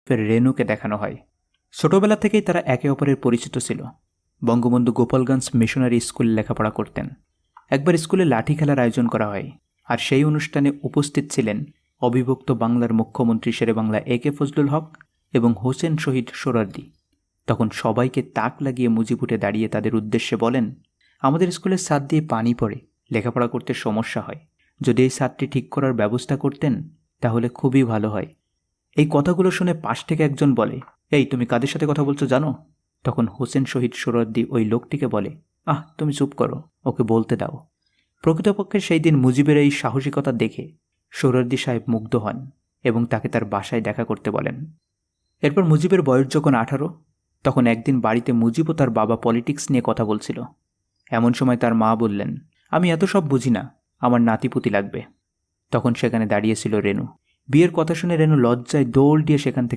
ফের রেনুকে দেখানো হয়। ছোটবেলা থেকেই তারা একে অপরের পরিচিত ছিল। বঙ্গবন্ধু গোপালগঞ্জ মিশনারি স্কুলে লেখাপড়া করতেন। একবার স্কুলে লাঠি খেলার আয়োজন করা হয়, আর সেই অনুষ্ঠানে উপস্থিত ছিলেন অবিভক্ত বাংলার মুখ্যমন্ত্রী শেরেবাংলা একে ফজলুল হক এবং হোসেন শহীদ সোহরাওয়ার্দী। তখন সবাইকে তাক লাগিয়ে মুজিব উঠে দাঁড়িয়ে তাদের উদ্দেশ্যে বলেন, আমাদের স্কুলের ছাদ দিয়ে পানি পড়ে, লেখাপড়া করতে সমস্যা হয়, যদি এই ছাদটি ঠিক করার ব্যবস্থা করতেন তাহলে খুবই ভালো হয়। এই কথাগুলো শুনে পাশ থেকে একজন বলে, এই তুমি কাদের সাথে কথা বলছো জানো? তখন হোসেন শহীদ সোহরাওয়ার্দী ওই লোকটিকে বলে, তুমি চুপ করো, ওকে বলতে দাও। প্রকৃতপক্ষে সেই দিন মুজিবের এই সাহসিকতা দেখে সোহরাওয়ার্দী সাহেব মুগ্ধ হন এবং তাকে তার বাসায় দেখা করতে বলেন। এরপর মুজিবের বয়স যখন 18, তখন একদিন বাড়িতে মুজিব ও তার বাবা পলিটিক্স নিয়ে কথা বলছিল। এমন সময় তার মা বললেন, আমি এত সব বুঝি না, আমার নাতিপুতি লাগবে। তখন সেখানে দাঁড়িয়েছিল রেনু। বিয়ের কথা শুনে রেনু লজ্জায় দৌড় দিয়ে সেখান থেকে